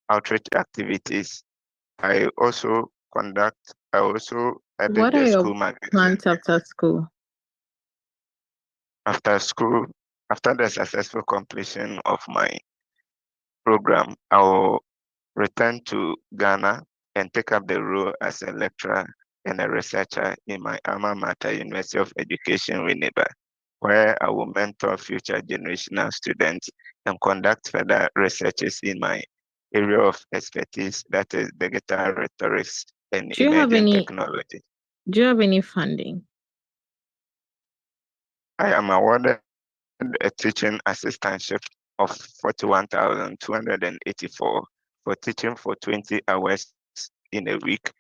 outreach activities. I also edit What the are your school magazine. plans after school? After school, after the successful completion of my program, I will return to Ghana and take up the role as a lecturer and a researcher in my alma mater, University of Education, Winneba, where I will mentor future generational students and conduct further researches in my area of expertise, that is digital rhetorics and emerging technology. Do you have any funding? I am awarded a teaching assistantship of 41,284 for teaching for 20 hours in a week,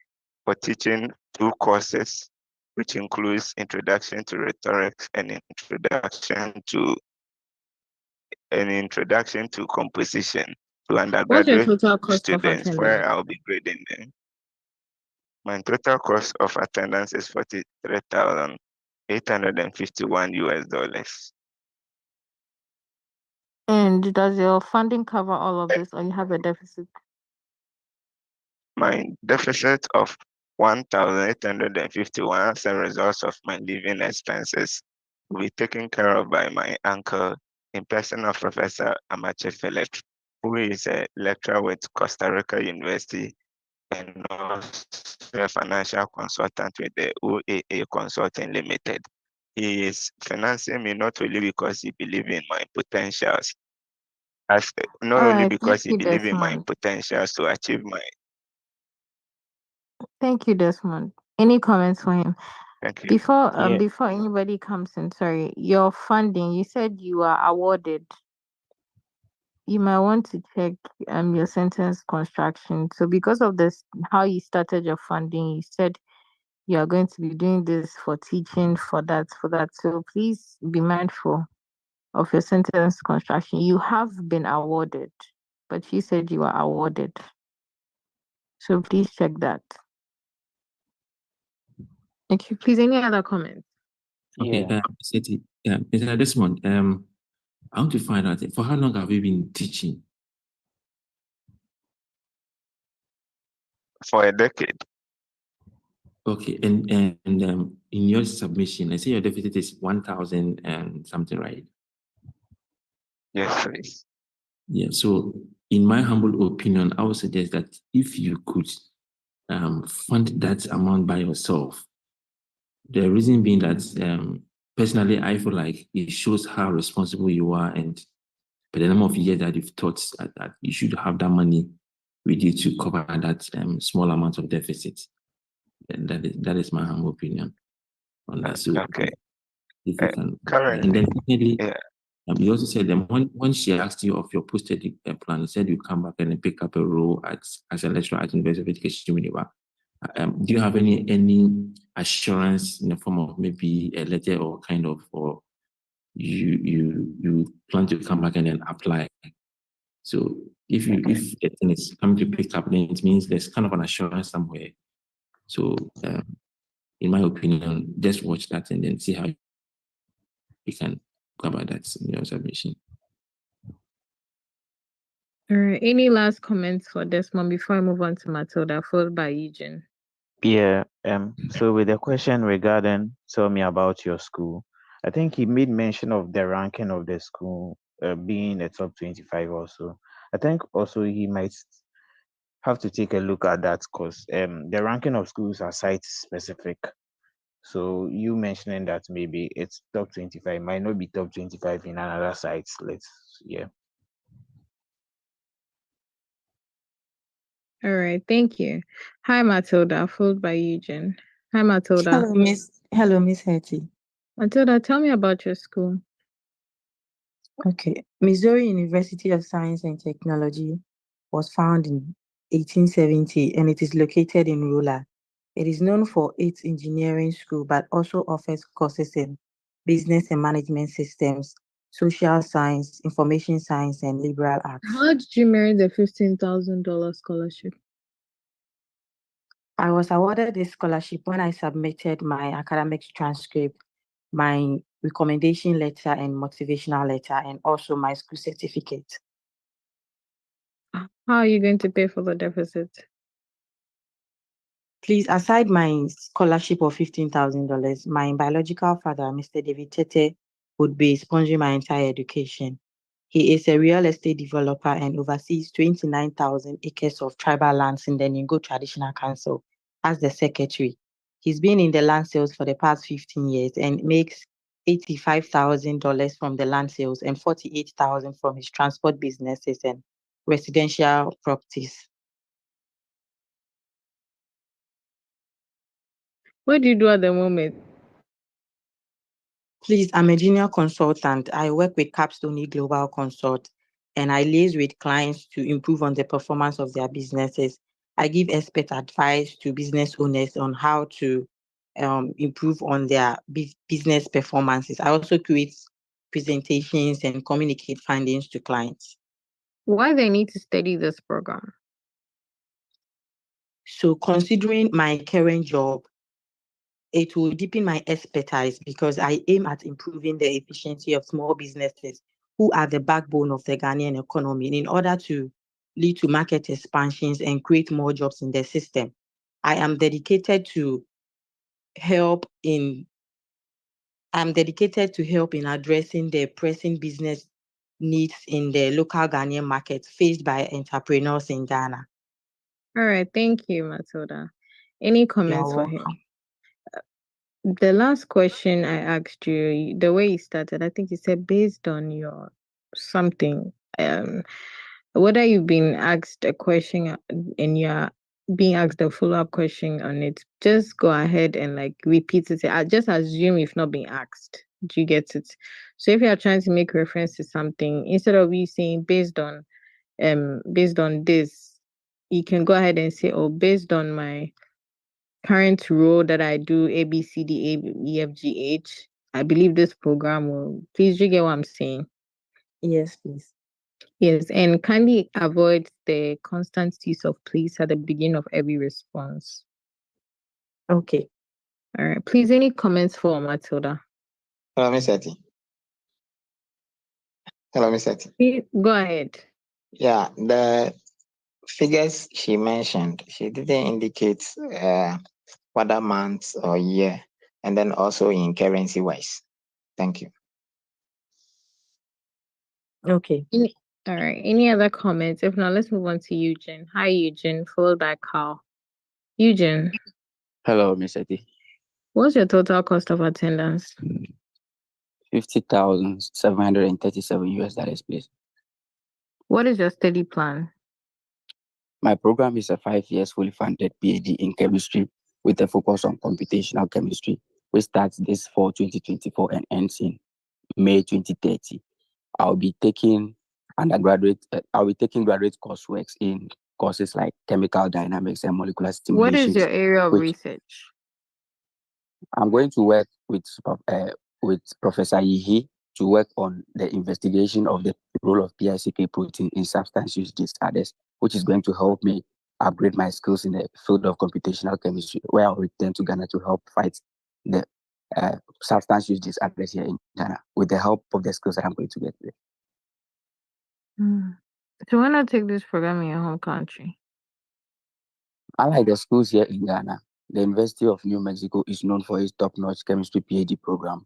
for teaching 2 courses, which includes Introduction to Rhetorics and Introduction to Composition to undergraduate students, where I'll be grading them. My total cost of attendance is $43,851. And does your funding cover all of this, or you have a deficit? My deficit of 1,851 as a result of my living expenses will be taken care of by my uncle, in person of Professor Amache Philip, who is a lecturer with Costa Rica University and also a financial consultant with the OAA Consulting Limited. He is financing me not only because he believes in my potentials, because he believes in my potentials to achieve my. Thank you, Desmond. Any comments for him? Thank you. Before anybody comes in, sorry, your funding, you said you are awarded. You might want to check your sentence construction. So because of this, how you started your funding, you said you are going to be doing this for teaching, for that. So please be mindful of your sentence construction. You have been awarded, but you said you are awarded. So please check that. Thank you. Please, any other comments? Okay, Mr. Desmond, I want to find out, for how long have you been teaching? For a decade. Okay, and in your submission, I say your deficit is 1,000 and something, right? Yes, please. Yeah, so in my humble opinion, I would suggest that if you could fund that amount by yourself, the reason being that personally, I feel like it shows how responsible you are, and by the number of years that you've taught, that you should have that money with you to cover that small amount of deficit. And that is my humble opinion on that. So okay. If you can, currently, and then secondly, you also said that when she asked you of your post-study plan, you said you come back and then pick up a role as a lecturer at University of Education, Winneba. Do you have any assurance in the form of maybe a letter or kind of, or you plan to come back and then apply? So if the thing is coming to pick up, then it means there's kind of an assurance somewhere. So in my opinion, just watch that and then see how you can cover that in your submission. All right. Any last comments for Desmond before I move on to Matilda, followed by Eugene? Yeah. So with the question regarding tell me about your school, I think he made mention of the ranking of the school being a top 25 also. I think also he might have to take a look at that because the ranking of schools are site specific. So you mentioning that maybe it's top 25 might not be top 25 in another site. All right, thank you. Hi, Matilda, followed by Eugene. Hi, Matilda. Hello, Miss Hetty. Matilda, tell me about your school. Okay. Missouri University of Science and Technology was founded in 1870 and it is located in Rolla. It is known for its engineering school, but also offers courses in business and management systems, social science, information science, and liberal arts. How did you merit the $15,000 scholarship? I was awarded this scholarship when I submitted my academic transcript, my recommendation letter and motivational letter, and also my school certificate. How are you going to pay for the deficit? Please, aside my scholarship of $15,000, my biological father, Mr. David Tete, would be sponsoring my entire education. He is a real estate developer and oversees 29,000 acres of tribal lands in the Ningo Traditional Council as the secretary. He's been in the land sales for the past 15 years and makes $85,000 from the land sales and $48,000 from his transport businesses and residential properties. What do you do at the moment? Please, I'm a junior consultant. I work with Capstone Global Consult and I liaise with clients to improve on the performance of their businesses. I give expert advice to business owners on how to improve on their business performances. I also create presentations and communicate findings to clients. Why they need to study this program? So considering my current job, it will deepen my expertise because I aim at improving the efficiency of small businesses who are the backbone of the Ghanaian economy in order to lead to market expansions and create more jobs in the system. I am dedicated to help in addressing the pressing business needs in the local Ghanaian market faced by entrepreneurs in Ghana. All right, thank you, Matilda. Any comments You're for him? welcome. The last question I asked you, the way you started, I think you said based on your something. Whether you've been asked a question and you're being asked a follow-up question on it, just go ahead and like repeat it. I just assume you've not been asked. Do you get it? So if you are trying to make reference to something, instead of you saying based on this, you can go ahead and say, oh, based on my current role that I do, A, B, C, D, A, E, F, G, H, I believe this program will. Please, you get what I'm saying? Yes, please. Yes, and kindly avoid the constant use of please at the beginning of every response. Okay. All right. Please, any comments for Matilda? Hello, Miss Etty. Hello, Miss Etty. Please, go ahead. Yeah, the figures she mentioned, she didn't indicate whether month or year, and then also in currency wise. Thank you. Okay. All right. Any other comments? If not, let's move on to Eugene. Hi, Eugene, followed by Carl. Eugene, Hello, Miss Etty. what's your total cost of attendance? 50,737 US dollars, please. What is your study plan? My program is a 5 years fully funded PhD in chemistry with a focus on computational chemistry, which starts this fall 2024 and ends in May 2030. I'll be taking graduate coursework in courses like chemical dynamics and molecular What simulations. is your area of research? I'm going to work with Professor Yihi to work on the investigation of the role of PICK protein in substance use disorders, which is going to help me upgrade my skills in the field of computational chemistry, where I'll return to Ghana to help fight the substance use disorders here in Ghana with the help of the skills that I'm going to get there. So why not take this program in your home country? Unlike the schools here in Ghana, the University of New Mexico is known for its top-notch chemistry PhD program.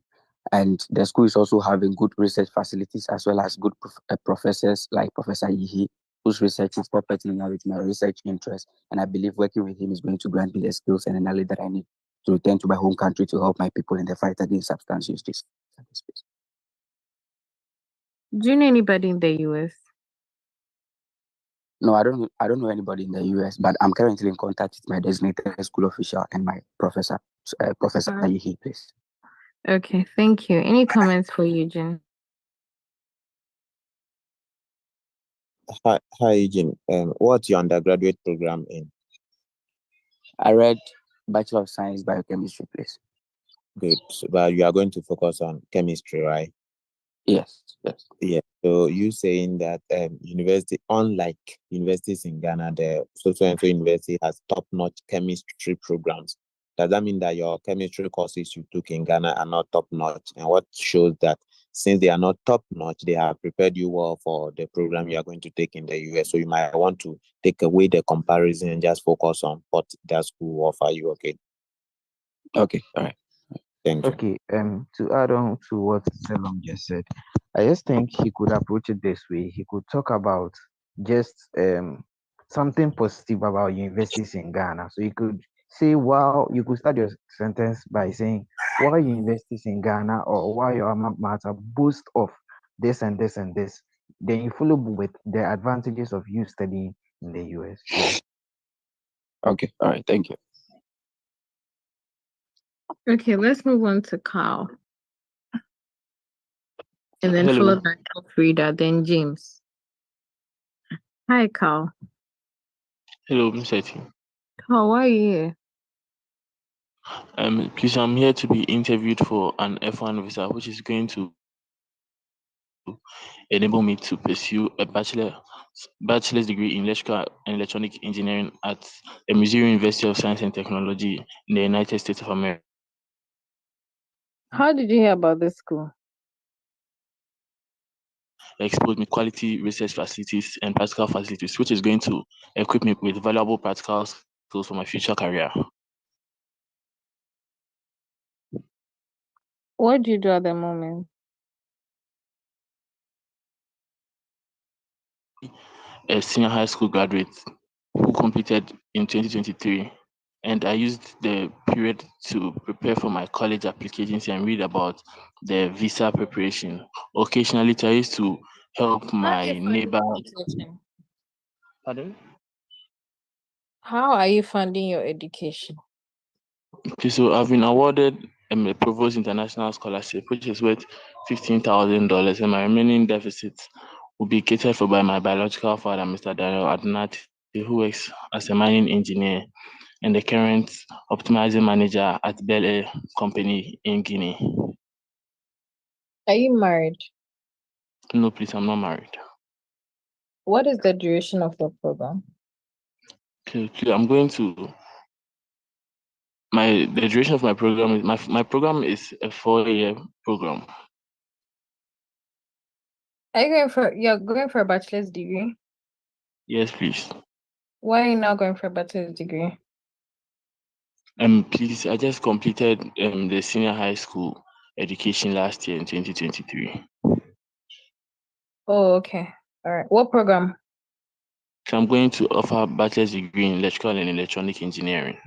And the school is also having good research facilities as well as good professors like Professor Yihi, whose research is perfectly in line with my research interests. And I believe working with him is going to grant me the skills and the knowledge that I need to return to my home country to help my people in the fight against substance use disorders. Do you know anybody in the US? No, I don't know anybody in the US, but I'm currently in contact with my designated school official and my professor, Professor Yihi, please. Okay, thank you. Any comments for Eugene? Hi, Eugene. What's your undergraduate program in? I read Bachelor of Science Biochemistry, please. Good. But you are going to focus on chemistry, right? Yes. Yeah. So you saying that university, unlike universities in Ghana, the so-and-so university has top-notch chemistry programs. Does that mean that your chemistry courses you took in Ghana are not top-notch? And what shows that since they are not top notch, they have prepared you well for the program you are going to take in the US. So you might want to take away the comparison and just focus on what that school will offer you. Okay. Okay, all right. Thank you. Okay, to add on to what Selom just said, I just think he could approach it this way. He could talk about just something positive about universities in Ghana. So you could say, wow, you could start your sentence by saying, why universities in Ghana or why your alma mater boast of this and this and this. Then you follow with the advantages of you studying in the US. Yeah. Okay, all right. Thank you. Okay, let's move on to Carl. And then Hello. followed by Frida, then James. Hi, Carl. Hello, Miss Eti. Carl, why are you here? Please, I'm here to be interviewed for an F-1 visa, which is going to enable me to pursue a bachelor's degree in electrical and electronic engineering at the Missouri University of Science and Technology in the United States of America. How did you hear about this school? Expose me quality research facilities and practical facilities, which is going to equip me with valuable practical skills for my future career. What do you do at the moment? A senior high school graduate who completed in 2023, and I used the period to prepare for my college applications and read about the visa preparation. Occasionally, I used to help my neighbor. Pardon? How are you funding your education? Okay, so I've been awarded a Provost International Scholarship, which is worth $15,000, and my remaining deficits will be catered for by my biological father, Mr. Daniel Adnati, who works as a mining engineer and the current optimizing manager at Bel Air Company in Guinea. Are you married? No, please, I'm not married. What is the duration of your program? Okay, I'm going to the duration of my program is my program is a 4-year program. You're going for a bachelor's degree? Yes, please. Why are you now going for a bachelor's degree? Please, I just completed the senior high school education last year in 2023. Oh, okay. All right. What program? So I'm going to offer a bachelor's degree in electrical and electronic engineering.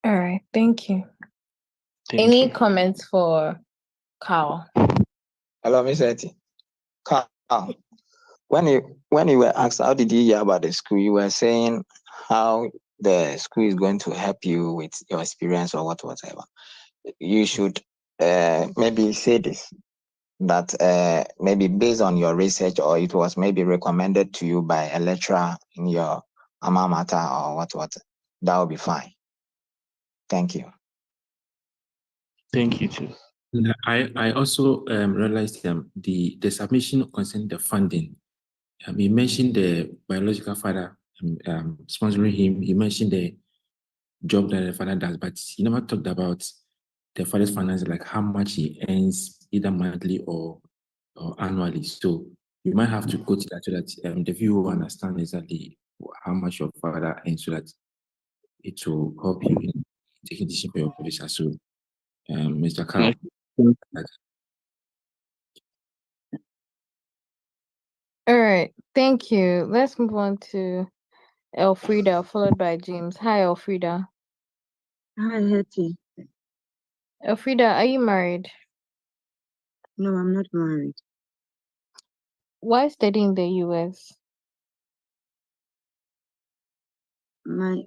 All right. Thank you. Thank Any you. comments for Carl? Hello, Miss Eti. Carl, when you were asked how did you hear about the school, you were saying how the school is going to help you with your experience or whatever. You should maybe say this, that maybe based on your research or it was maybe recommended to you by a lecturer in your alma mater or what. That will be fine. Thank you. Thank you too. I also realized the submission concerning the funding. He mentioned the biological father sponsoring him. He mentioned the job that the father does, but he never talked about the father's finances, like how much he earns either monthly or annually. So you might have to quote that so that the viewer will understand exactly how much your father earns, so that it will help you in taking decision for your visa. So, Mr. Carl. All right. Thank you. Let's move on to Elfrida, followed by James. Hi, Elfrida. Hi, Hetty. Elfrida, are you married? No, I'm not married. Why study in the US? My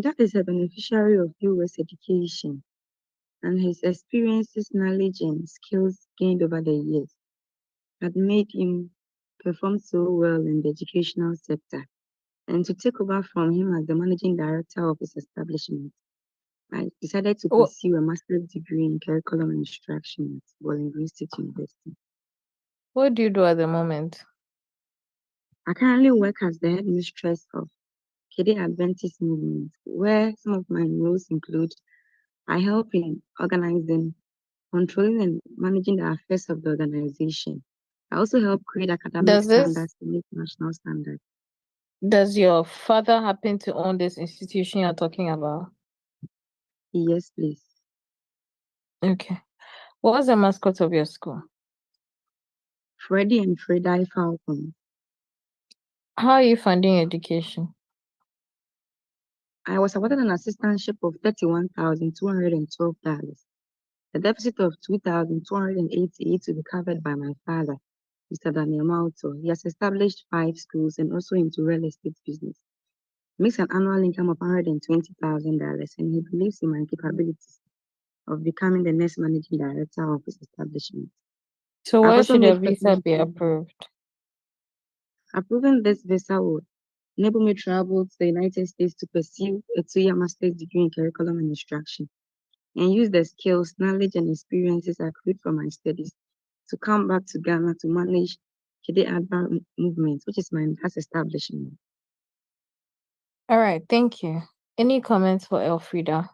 dad is a beneficiary of US education, and his experiences, knowledge, and skills gained over the years had made him perform so well in the educational sector. And to take over from him as the managing director of his establishment, I decided to pursue a master's degree in curriculum instruction at Bowling Green State University. What do you do at the moment? I currently work as the headmistress of Kede Adventist movement, where some of my roles include I help in organizing controlling and managing the affairs of the organization. I also help create academic Does this standards to meet national standards. does your father happen to own this institution you're talking about? Yes, please. Okay. What's the mascot of your school? Freddie and Freddie Falcon. How are you funding education? I was awarded an assistantship of $31,212. The deficit of $2,288 will be covered by my father, Mr. Daniel Malto. He has established 5 schools and also into real estate business. Makes an annual income of $120,000, and he believes in my capabilities of becoming the next managing director of his establishment. So I've why also should a made visa personal be approved? approving this visa would enable me to travel to the United States to pursue a 2-year master's degree in curriculum and instruction and use the skills, knowledge, and experiences accrued from my studies to come back to Ghana to manage Kide Adva movement, which is my dad's establishment. All right, thank you. Any comments for Elfrida?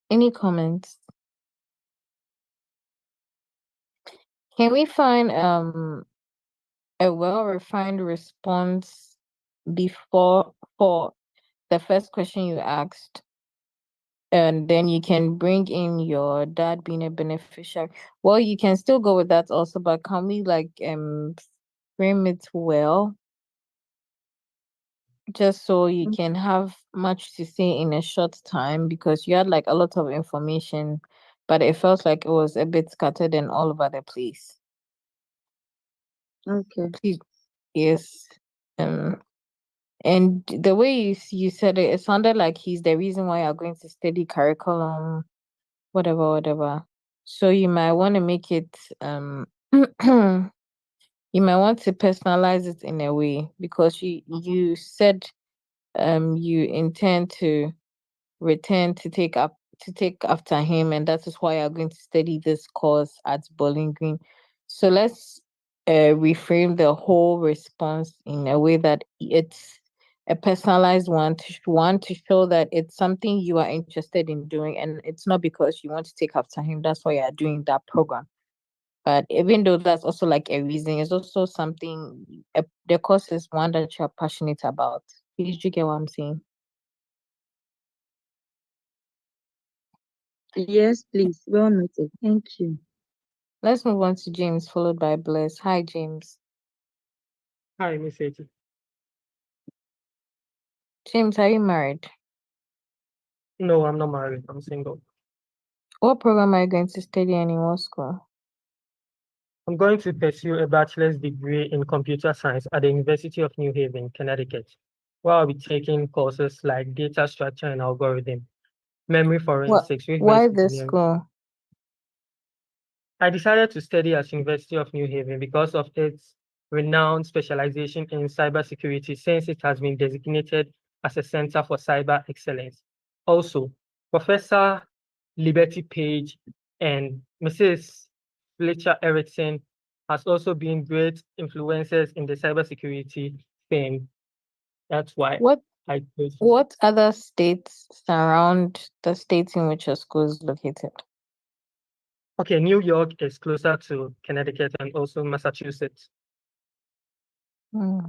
Any comments? Can we find a well-refined response before for the first question you asked? And then you can bring in your dad being a beneficiary. Well, you can still go with that also, but can we like frame it well? Just so you can have much to say in a short time, because you had like a lot of information, but it felt like it was a bit scattered and all over the place. Okay. Please, yes. And the way you said it, it sounded like he's the reason why you're going to study curriculum, whatever. So you might want to make it you might want to personalize it in a way, because you said you intend to return to take after him, and that is why you're going to study this course at Bowling Green. So let's reframe the whole response in a way that it's a personalized one to show that it's something you are interested in doing, and it's not because you want to take after him. That's why you are doing that program. But even though that's also like a reason, it's also something. The course is one that you're passionate about. Did you get what I'm saying? Yes, please. Well noted. Thank you. Let's move on to James, followed by Bless. Hi, James. Hi, Miss Eti. James, are you married? No, I'm not married. I'm single. What program are you going to study and in what school? I'm going to pursue a bachelor's degree in computer science at the University of New Haven, Connecticut, where I'll be taking courses like data structure and algorithm, memory forensics, reverse Why this engineering. school? I decided to study at University of New Haven because of its renowned specialization in cybersecurity, since it has been designated as a center for cyber excellence. Also, Professor Liberty Page and Mrs. Fletcher Erickson has also been great influences in the cybersecurity field. That's why What I chose. what other states surround the states in which your school is located? Okay, New York is closer to Connecticut and also Massachusetts. Hmm.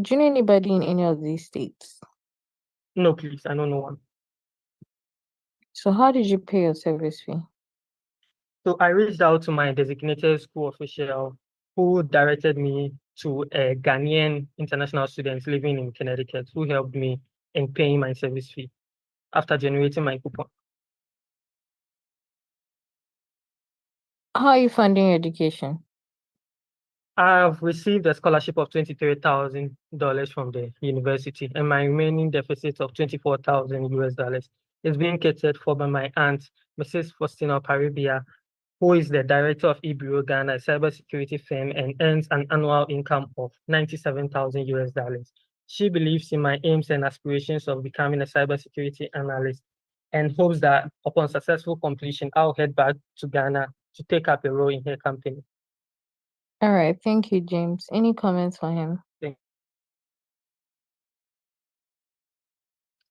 Do you know anybody in any of these states? No, please, I know no one. So how did you pay your service fee? So I reached out to my designated school official who directed me to a Ghanaian international student living in Connecticut who helped me in paying my service fee after generating my coupon. How are you funding your education? I've received a scholarship of $23,000 from the university, and my remaining deficit of 24,000 US dollars is being catered for by my aunt, Mrs. Faustina Paribia, who is the director of eBureau Ghana, a cybersecurity firm, and earns an annual income of 97,000 US dollars. She believes in my aims and aspirations of becoming a cybersecurity analyst and hopes that upon successful completion, I'll head back to Ghana to take up a role in her company. All right, thank you, James. Any comments for him? Thank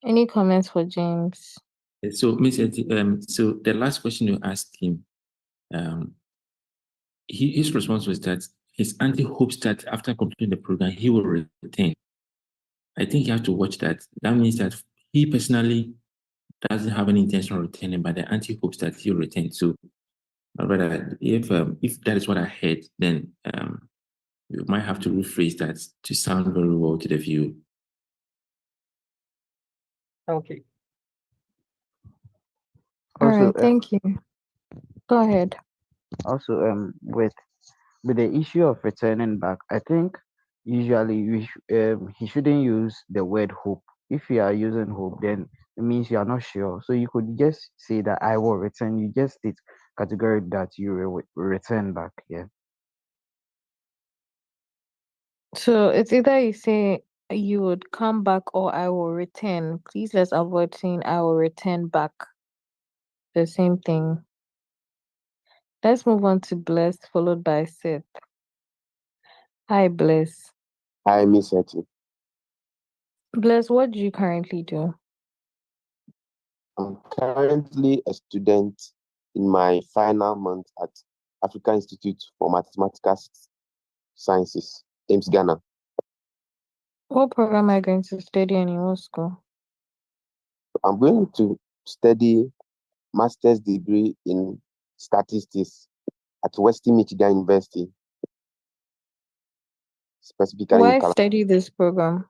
Any comments for James? So, so the last question you asked him, his response was that his auntie hopes that after completing the program, he will retain. I think you have to watch that. That means that he personally doesn't have any intention of returning, but the auntie hopes that he'll retain. So, rather, if that is what I heard, then you might have to rephrase that to sound very well to the view. Okay. All Also, right, thank you. Go ahead. also, with the issue of returning back, I think usually he shouldn't use the word hope. If you are using hope, then it means you are not sure. So you could just say that I will return. You just state category that you will return back. Yeah. So it's either you say you would come back or I will return. Please let's avoid saying I will return back. The same thing. Let's move on to Bless, followed by Seth. Hi, Bless. Hi, Miss Etty. Bless, what do you currently do? I'm currently a student in my final month at African Institute for Mathematical Sciences, Ames, Ghana. What program are you going to study in your school? I'm going to study master's degree in statistics at Western Michigan University, specifically in Why California. study this program?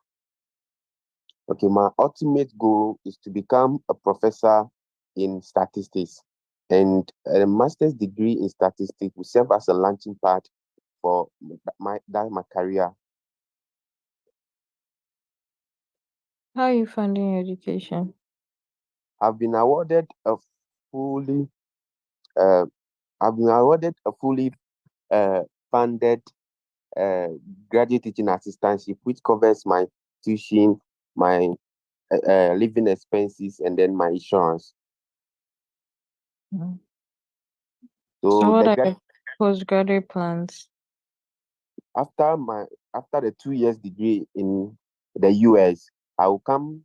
Okay, my ultimate goal is to become a professor in statistics, and a master's degree in statistics will serve as a launching pad for my career. How are you funding your education? I've been awarded a fully uh, funded graduate teaching assistantship, which covers my tuition, my living expenses, and then my insurance. Mm. So So what the are your postgraduate plans? after the 2 years degree in the US, I will come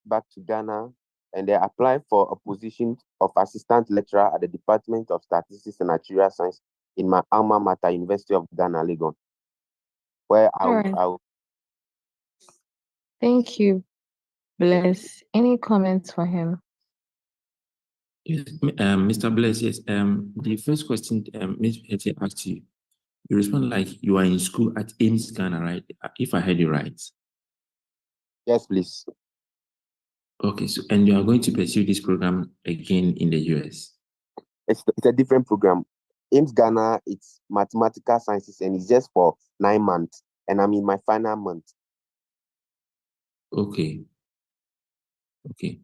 back to Ghana and then apply for a position of assistant lecturer at the Department of Statistics and Actuarial Science in my alma mater, University of Ghana, Legon, where All right. I'll Thank you, Bless. Any comments for him? Yes, Mr. Bless, yes. The first question Ms. Hetty asked you, you respond like you are in school at Ames, Ghana, right? If I heard you right. Yes, please. Okay, so and you are going to pursue this program again in the US? It's a different program. Ames Ghana, it's mathematical sciences and it's just for 9 months. And I'm in my final month. Okay. Okay.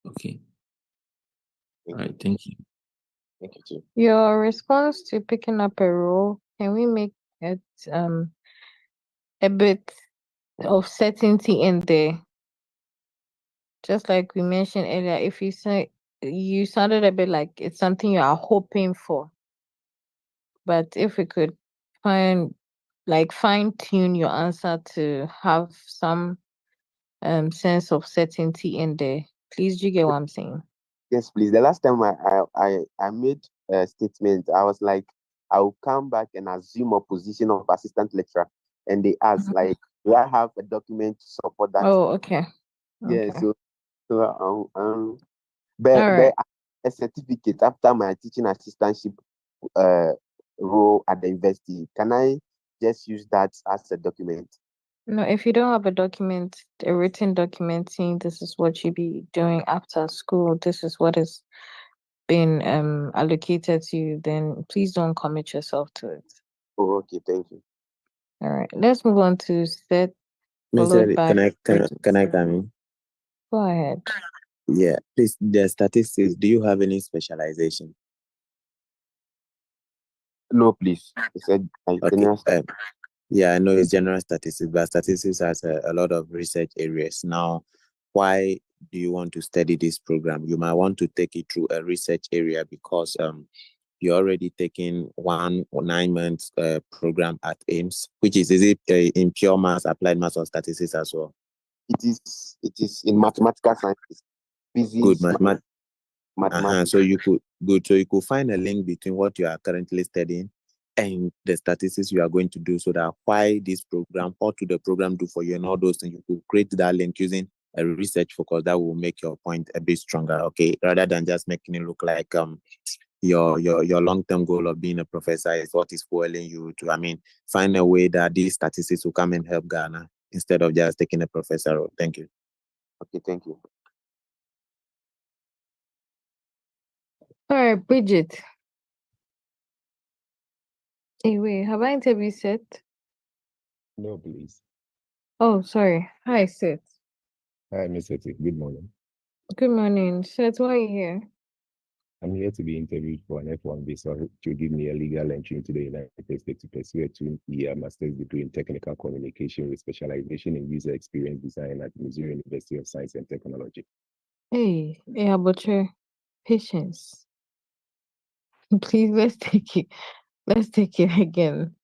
Okay. All right, thank you. Thank you too. Your response to picking up a role, can we make it a bit of certainty in there? Just like we mentioned earlier, if you say you sounded a bit like it's something you are hoping for. But if we could fine tune your answer to have some sense of certainty in there. Please, do you get what I'm saying? Yes, please. The last time I made a statement, I was like, I will come back and assume a position of assistant lecturer. And they asked, like, do I have a document to support that? Oh, okay. Yeah, Okay. but All right. a certificate after my teaching assistantship role at the university. Can I just use that as a document? No, if you don't have a document, a written document saying this is what you be doing after school, this is what is been allocated to you, then please don't commit yourself to it. Oh, okay, thank you. All right. Let's move on to Seth, Mr. followed by Can I come in? Go ahead. Yeah, please. The statistics. Do you have any specialization? No, please. It's a Okay. general Yeah, I know it's general statistics, but statistics has a lot of research areas. Now, why do you want to study this program? You might want to take it through a research area because you're already taking 1 or 9 months program at Ames, which is it in pure maths, applied maths, or statistics as well? It is in mathematical sciences. physics, Good. mathematics. So you could find a link between what you are currently studying and the statistics you are going to do, so that why this program, what do the program do for you, and all those things, you could create that link using a research focus that will make your point a bit stronger, okay, rather than just making it look like your long-term goal of being a professor is what is fueling you to, find a way that these statistics will come and help Ghana instead of just taking a professor role. Thank you. Okay, thank you. All right, Bridget. Hey, wait, have I interview set? No, please. Oh, sorry. Hi, Seth. Hi, Mr. T. Good morning. Good morning. Seth, why are you here? I'm here to be interviewed for an F-1 visa to give me a legal entry into the United States to pursue a 2-year master's degree in technical communication with specialization in user experience design at Missouri University of Science and Technology. Hey, Abuche, patience. Please, let's take it again.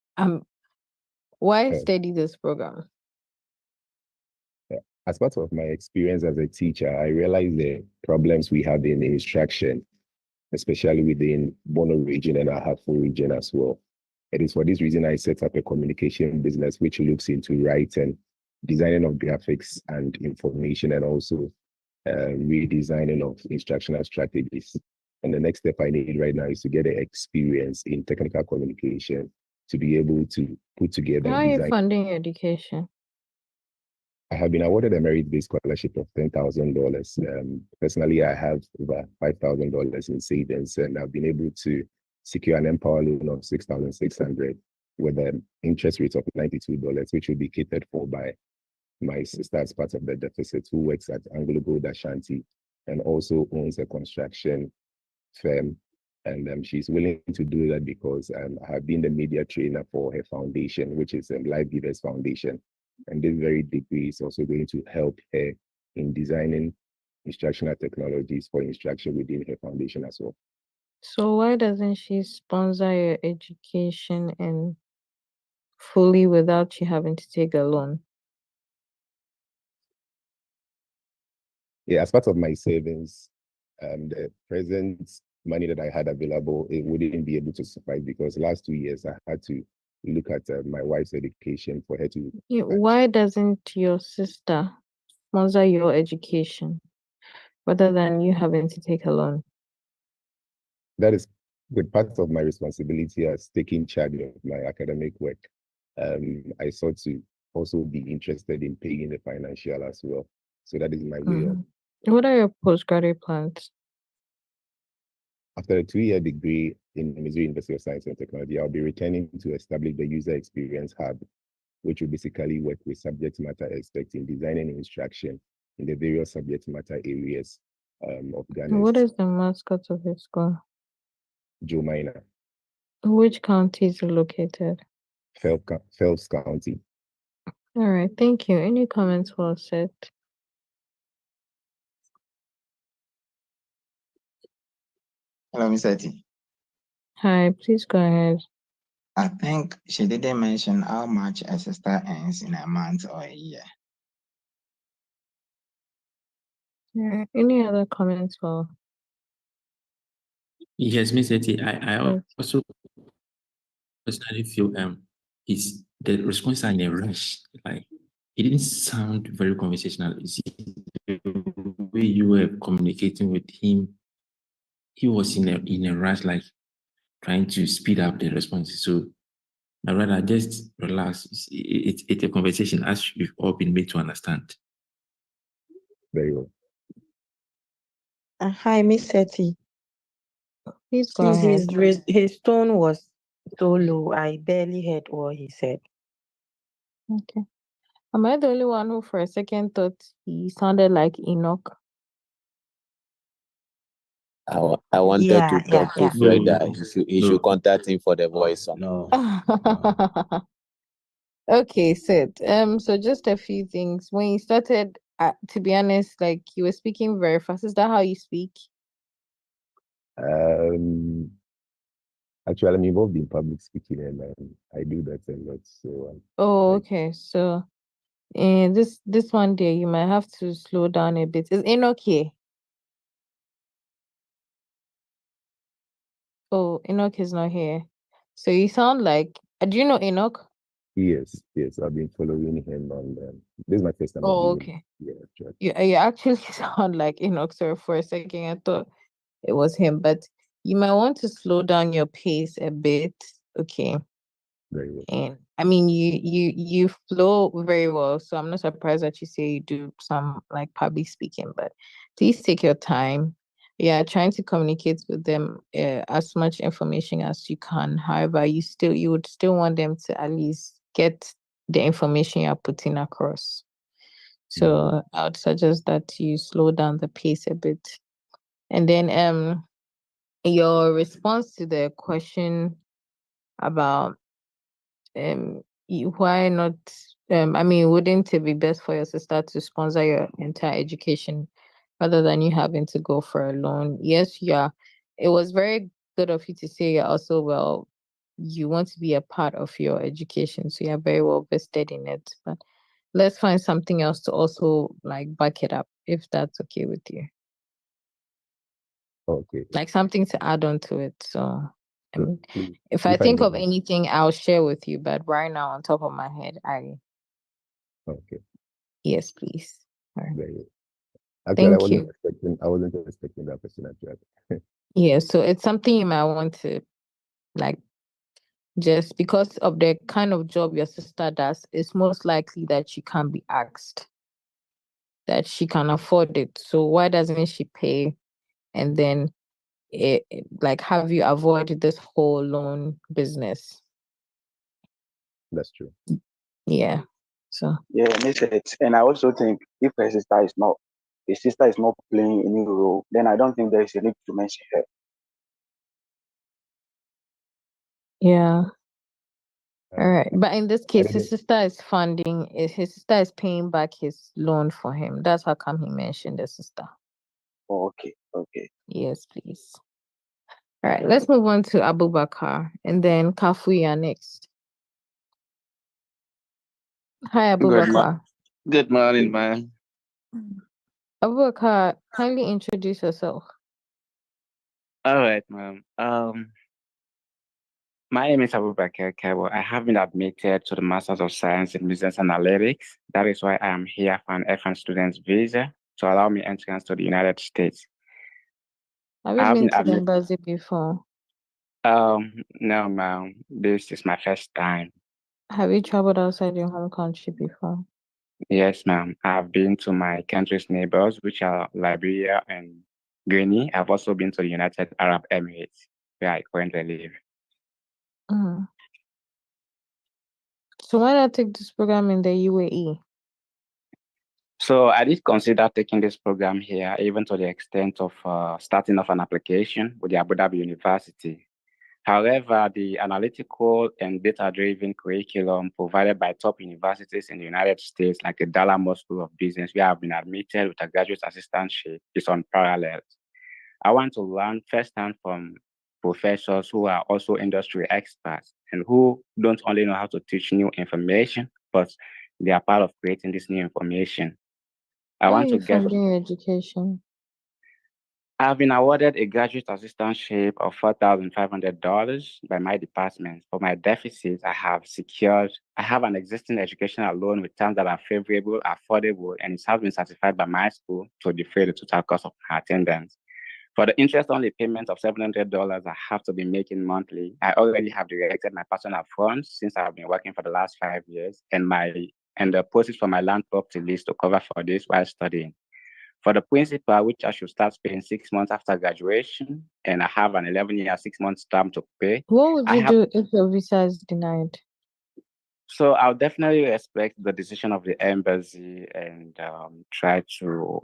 Why Uh, study this program? as part of my experience as a teacher, I realized the problems we have in instruction, especially within Bono region and Ahafo region as well. It is for this reason I set up a communication business which looks into writing, designing of graphics and information, and also redesigning of instructional strategies. And the next step I need right now is to get the experience in technical communication to be able to put together How and are you design. funding your education? I have been awarded a merit-based scholarship of $10,000. Personally, I have over $5,000 in savings, and I've been able to secure an Empower loan of $6,600 with an interest rate of $92, which will be catered for by my sister as part of the deficit, who works at Anglo Gold Ashanti and also owns a construction firm. And she's willing to do that because I have been the media trainer for her foundation, which is Life Givers Foundation. And this very degree is also going to help her in designing instructional technologies for instruction within her foundation as well. So why doesn't she sponsor your education and fully without you having to take a loan? Yeah, as part of my savings, the present money that I had available, it wouldn't be able to suffice because last 2 years I had to look at my wife's education for her to. Yeah, why doesn't your sister sponsor your education rather than you having to take a loan? That is good part of my responsibility as taking charge of my academic work. I sought to also be interested in paying the financial as well. So that is my way of. What are your postgraduate plans? After a 2-year degree in the Missouri University of Science and Technology, I'll be returning to establish the User Experience Hub, which will basically work with subject matter experts in designing instruction in the various subject matter areas of Ghana. What is the mascot of your school? Joe Minor. Which county is it located? Phelps County. All right, thank you. Any comments for Seth? Hello, Miss Eti. Hi, please go ahead. I think she didn't mention how much a sister earns in a month or a year. Any other comments for? Yes, Miss Eti, I Yes. also personally feel is the response in a rush. Like it didn't sound very conversational. It's the way you were communicating with him, he was in a rush, like trying to speed up the responses. So I rather just relax. It's a conversation as we've all been made to understand. Very well. Hi, Miss Seti. Please go ahead. His tone was so low. I barely heard what he said. Okay. Am I the only one who for a second thought he sounded like Enoch? I wanted to talk to Fred that he should contact him for the voice song. No. Okay, Sid. So just a few things. When you started, to be honest, like you were speaking very fast. Is that how you speak? Actually, I'm involved in public speaking and I do that a lot. So. Okay. So, this one day you might have to slow down a bit. Is Enoch here? Oh, Enoch is not here. So you sound like, do you know Enoch? Yes, yes, I've been following him on. This is my first time of Oh, meeting. okay. Yeah, actually. You actually sound like Enoch. Sorry, for a second, I thought it was him, but you might want to slow down your pace a bit. Okay. Very well. And I mean, you flow very well, so I'm not surprised that you say you do some like public speaking, but please take your time. Yeah, trying to communicate with them as much information as you can. However, you would still want them to at least get the information you're putting across. So I would suggest that you slow down the pace a bit. And then your response to the question about why not I mean, wouldn't it be best for your sister to sponsor your entire education rather than you having to go for a loan? Yes, yeah, it was very good of you to say you're also, well, you want to be a part of your education, so you're very well vested in it, but let's find something else to also like back it up, if that's okay with you, Okay. like something to add on to it. So Please, if I if I think may. of anything, I'll share with you, but right now on top of my head, Okay. yes, please. All right. Very well. Actually, Thank you. I wasn't expecting that question actually. Yeah, so it's something you might want to like, just because of the kind of job your sister does, it's most likely that she can be asked, that she can afford it. So why doesn't she pay and then like have you avoid this whole loan business? That's true. Yeah. So Yeah, makes sense. And I also think if his sister is not playing any role, then I don't think there is a need to mention her. yeah. All right. I But in this I case, didn't. his sister is paying back his loan for him. That's how come he mentioned the sister. Oh, okay, okay. Yes, please. All right, let's move on to Abubakar and then Kafuya next. Hi, Abubakar. Good morning, man. Abubakar, kindly introduce yourself. All right, ma'am. My name is Abubakar Kabo. I have been admitted to the Masters of Science in Business Analytics. That is why I am here for an F-1 student's visa to allow me entrance to the United States. Have I you have been been to the admitted. embassy before? No, ma'am. This is my first time. Have you traveled outside your home country before? Yes, ma'am. I've been to my country's neighbors, which are Liberia and Guinea. I've also been to the United Arab Emirates, where I currently live. Mm. So why not take this program in the UAE? So I did consider taking this program here, even to the extent of starting off an application with the Abu Dhabi University. However, the analytical and data-driven curriculum provided by top universities in the United States, like the Dallas School of Business, where I've been admitted with a graduate assistantship, is unparalleled. I want to learn firsthand from professors who are also industry experts and who don't only know how to teach new information, but they are part of creating this new information. I How are want to you get. funding your education? I've been awarded a graduate assistantship of $4,500 by my department. For my deficits, I have an existing educational loan with terms that are favorable, affordable, and it has been certified by my school to defray the total cost of my attendance. For the interest-only payment of $700 I have to be making monthly, I already have directed my personal funds since I've been working for the last 5 years, and the proceeds from my land property lease to cover for this while studying. For the principal, which I should start paying 6 months after graduation, and I have an 11-year, 6 months term to pay. What would I you have do if your visa is denied? So I'll definitely respect the decision of the embassy and try to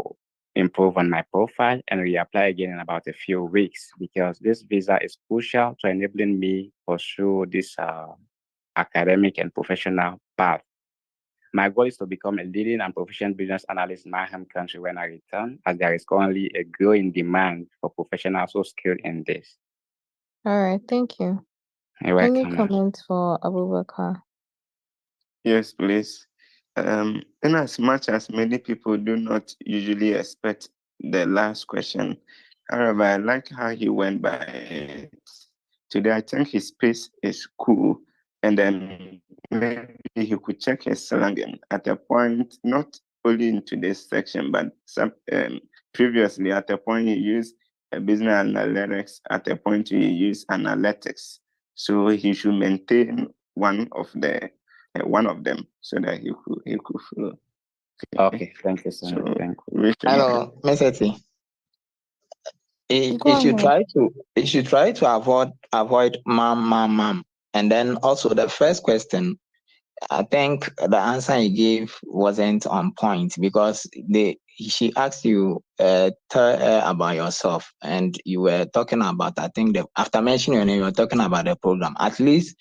improve on my profile and reapply again in about a few weeks, because this visa is crucial to enabling me pursue this academic and professional path. My goal is to become a leading and proficient business analyst in my home country when I return, as there is currently a growing demand for professionals so skilled in this. All right, thank you. You're Any welcome, ma'am. comments for Abubakar? Yes, please. In as much as many people do not usually expect the last question, however, I like how he went by it. today I think his pace is cool, and then maybe he could check his slang at a point, not only in today's section, but previously at a point he used business analytics, at a point he used analytics. So he should maintain one of them so that he could flow. Okay, thank you, sir. So, Thank you. Hello, Meseti. Go ahead. He should try to avoid mom. And then also the first question, I think the answer he gave wasn't on point because she asked you tell her about yourself, and you were talking about, I think after mentioning your name, you were talking about the program. At least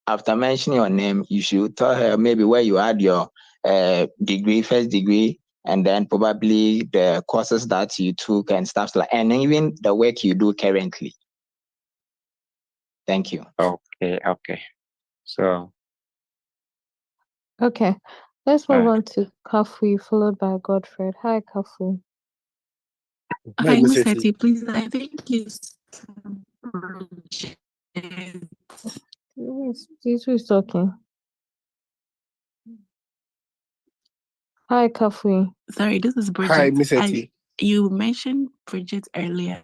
after mentioning your name, you should tell her maybe where you had your first degree, and then probably the courses that you took and stuff like, and even the work you do currently. Thank you. Okay. So Okay, let's move on to Kafui, followed by Godfred. Hi, Kafui. Hi, Miss Miss Hetty. Hetty, please. I think it's Who is talking? Hi, Kafui. sorry. This is Hi, Bridget. Miss Hetty. You mentioned Bridget earlier.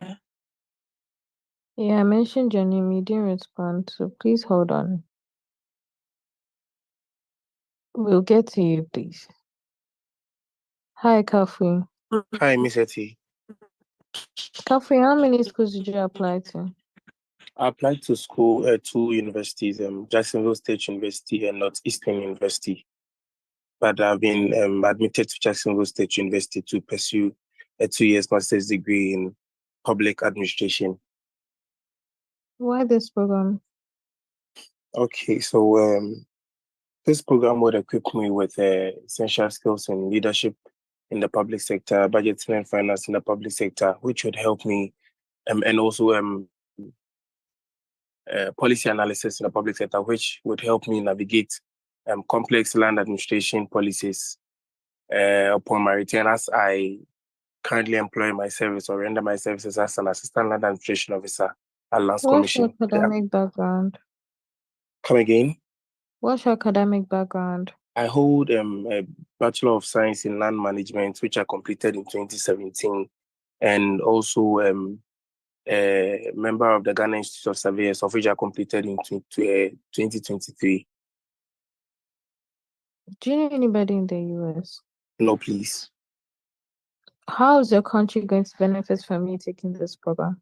Yeah, I mentioned your name. You didn't respond, so please hold on. We'll get to you, please. Hi, Kafui. Hi, Miss Hetty. Kafui, how many schools did you apply to? I applied to two universities, Jacksonville State University and Northeastern University. But I've been admitted to Jacksonville State University to pursue a 2 year master's degree in public administration. Why this program? Okay, so this program would equip me with essential skills in leadership in the public sector, budgeting and finance in the public sector, which would help me, and also policy analysis in the public sector, which would help me navigate complex land administration policies upon my return, as I currently employ my service or render my services as an assistant land administration officer at Lands What's your Commission. academic background? Come again? What's your academic background? I hold a Bachelor of Science in Land Management, which I completed in 2017, and also a member of the Ghana Institute of Surveyors, of which I completed in 2023. Do you know anybody in the US? No, please. How is your country going to benefit from you taking this program?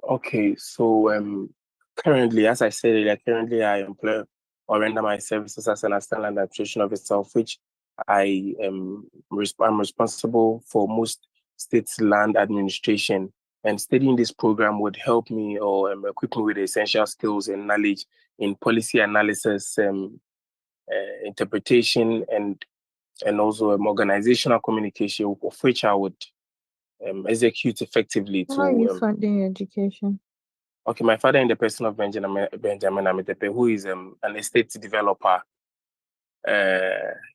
Okay, so currently, as I said earlier, I employ or render my services as an assistant land administration officer, of which I'm responsible for most states' land administration. And studying this program would help me or equip me with essential skills and knowledge in policy analysis, interpretation, and also organizational communication, of which I would execute effectively How are you to. funding your education? Okay, my father in the person of Benjamin Amitepe, who is an estate developer.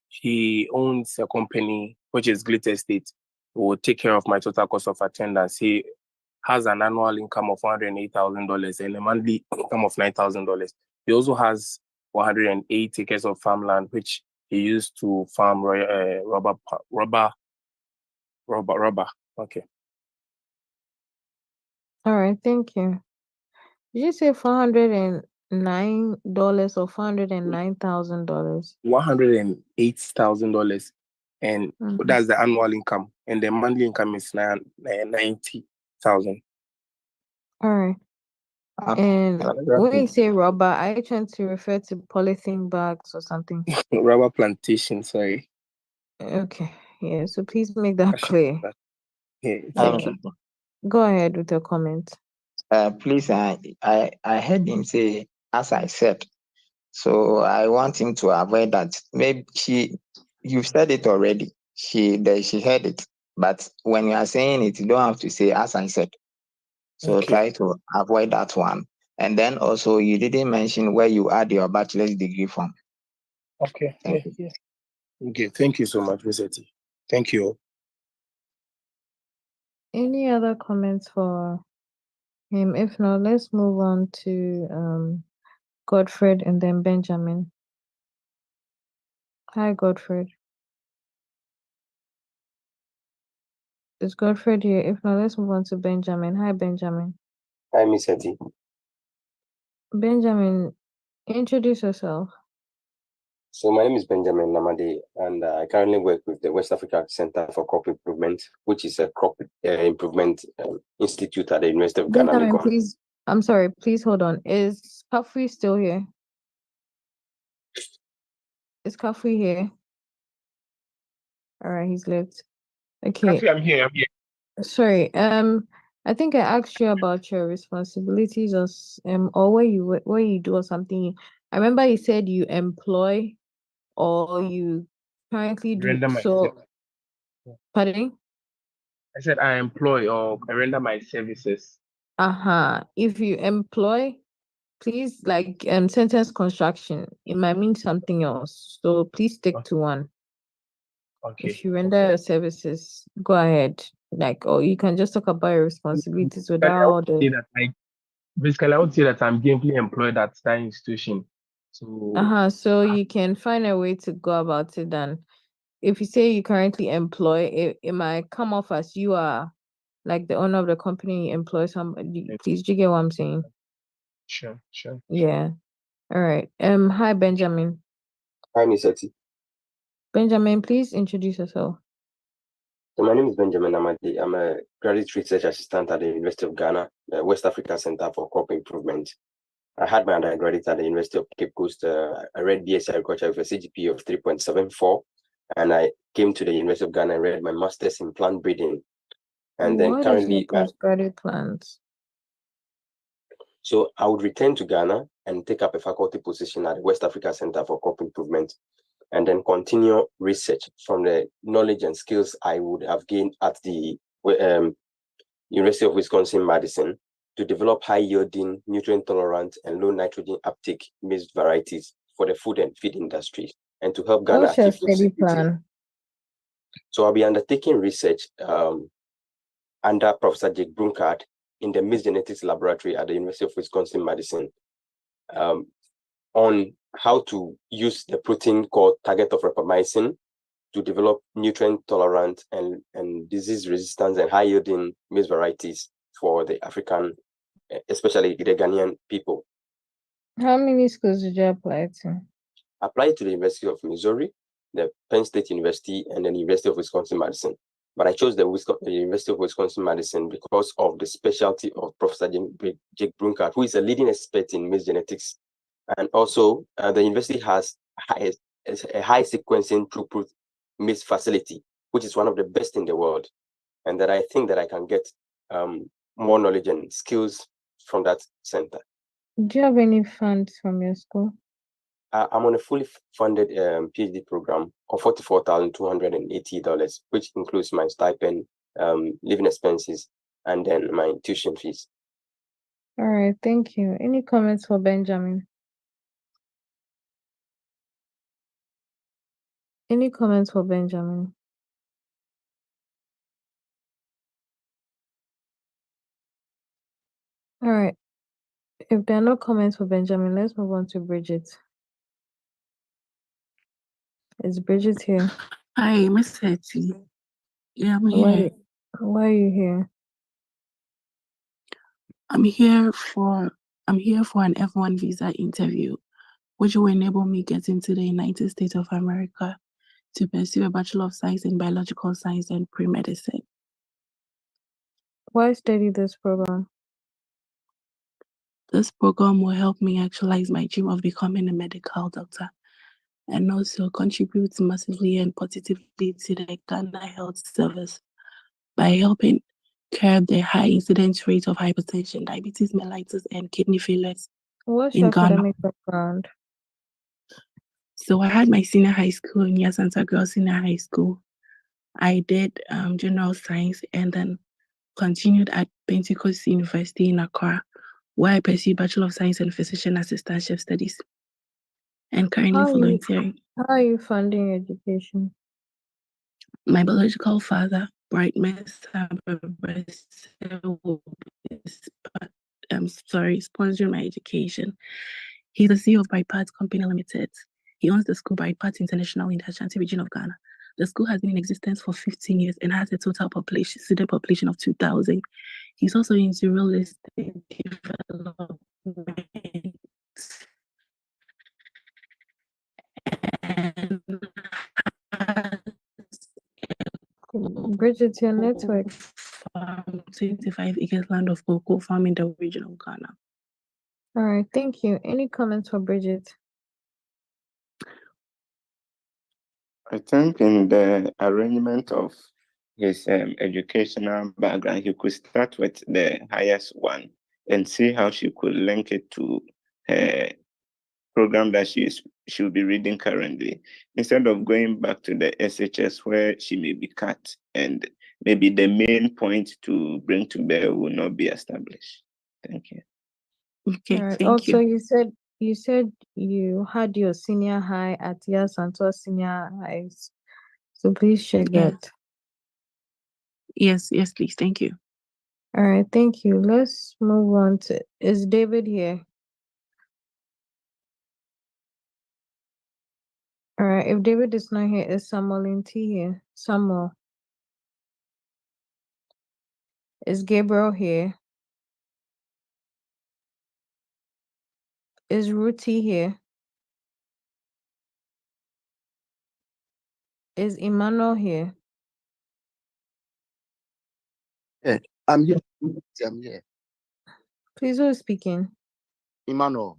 He owns a company which is Glitter Estate, who will take care of my total cost of attendance. He has an annual income of $108,000 and a monthly income of $9,000. He also has 108 acres of farmland, which he used to farm rubber. Okay. All right, thank you. Did you say $409 or $409,000? $108,000, and that's the annual income, and the monthly income is 90,000. All right. And when you say rubber, are you trying to refer to polythene bags or something? Rubber plantation, sorry. Okay, yeah, so please make that clear. Yeah, Thank you. Go ahead with your comment. Please, I heard him say, as I said. So I want him to avoid that. Maybe you've said it already. She heard it. But when you are saying it, you don't have to say, as I said. So try to avoid that one. And then also, you didn't mention where you had your bachelor's degree from. Okay. Thank you. Okay. Thank you so much, Rossetti. Thank you. Any other comments for If not, let's move on to Godfred and then Benjamin. Hi, Godfred. Is Godfred here? If not, let's move on to Benjamin. Hi, Benjamin. Hi, Miss Hetty. Benjamin, introduce yourself. So my name is Benjamin Namade, and I currently work with the West Africa Center for Crop Improvement, which is a crop improvement institute at the University of Ghana. Benjamin, Legon. please. I'm sorry. Please hold on. Is Kafri still here? Is Kafri here? All right, he's left. Okay. Kafi, I'm here. Sorry. I think I asked you about your responsibilities or what you do or something. I remember you said you employ or you currently do Render my so. Pardon? I said I employ or I render my services. If you employ, please sentence construction. It might mean something else. So please stick to one. Okay. If you render your services, go ahead. Or you can just talk about your responsibilities without the. Basically, I would say that I'm gainfully employed at that institution. So you can find a way to go about it. And if you say you currently employ, it might come off as you are like the owner of the company, you employ somebody. Please, do you get what I'm saying? Sure. Yeah. All right. Hi, Benjamin. Hi, Miss Hetty. Benjamin, please introduce yourself. So my name is Benjamin Namade. I'm a graduate research assistant at the University of Ghana, the West Africa Center for Crop Improvement. I had my undergraduate at the University of Cape Coast. I read BSc Agriculture with a CGPA of 3.74, and I came to the University of Ghana and read my master's in plant breeding. And then What is your postgraduate plans? So I would return to Ghana and take up a faculty position at the West Africa Center for Crop Improvement, and then continue research from the knowledge and skills I would have gained at the University of Wisconsin-Madison to develop high-yielding, nutrient-tolerant, and low nitrogen uptake maize varieties for the food and feed industries, and to help Ghana What's your achieve food study security. plan? So I'll be undertaking research under Professor Jake Brunkard in the Maize Genetics Laboratory at the University of Wisconsin-Madison on how to use the protein called target of rapamycin to develop nutrient-tolerant and disease-resistant and high-yielding maize varieties for the African, especially the Ghanaian people. How many schools did you apply to? Applied to the University of Missouri, the Penn State University, and the University of Wisconsin-Madison. But I chose the University of Wisconsin-Madison because of the specialty of Professor Jake Brunkard, who is a leading expert in maize genetics. And also, the university has a high sequencing throughput maize facility, which is one of the best in the world. And that I think that I can get more knowledge and skills from that center. Do you have any funds from your school? I'm on a fully funded PhD program of $44,280, which includes my stipend, living expenses, and then my tuition fees. All right, thank you. Any comments for Benjamin? Any comments for Benjamin? All right. If there are no comments for Benjamin, let's move on to Bridget. Is Bridget here? Hi, Miss Hetty. Yeah, I'm here. Why are you here? I'm here for an F-1 visa interview, which will enable me get into the United States of America to pursue a Bachelor of Science in Biological Science and Pre-Medicine. Why study this program? This program will help me actualize my dream of becoming a medical doctor and also contribute massively and positively to the Ghana Health Service by helping curb the high incidence rate of hypertension, diabetes mellitus, and kidney failures What's in your Ghana. academic background? So I had my senior high school in Yasanta Girls Senior High School. I did general science and then continued at Pentecost University in Accra, where I pursued Bachelor of Science and Physician Assistantship Studies, and currently volunteering. How are you funding education? My biological father Bright Mesa will be sponsoring my education. He's the CEO of Bright Paths Company Limited. He owns the school Bright Paths International in the Ashanti region of Ghana. The school has been in existence for 15 years and has a total student population of 2,000. He's also into real estate development. And Bridget, your network. 25 acres land of cocoa farm in the region of Ghana. All right, thank you. Any comments for Bridget? I think in the arrangement of his educational background, he could start with the highest one and see how she could link it to her program that she'll be reading currently, instead of going back to the SHS where she may be cut and maybe the main point to bring to bear will not be established. Thank you. Okay, All right. thank Also, you. you said you had your senior high at Santos Senior High. So please check that. Yes, please. Thank you. All right, thank you. Let's move on to, is David here? All right, if David is not here, is Samuel Inti here? Samuel. Is Gabriel here? Is Ruti here? Is Emmanuel here? Yeah, I'm here. I'm here. Please, who is speaking? Emmanuel.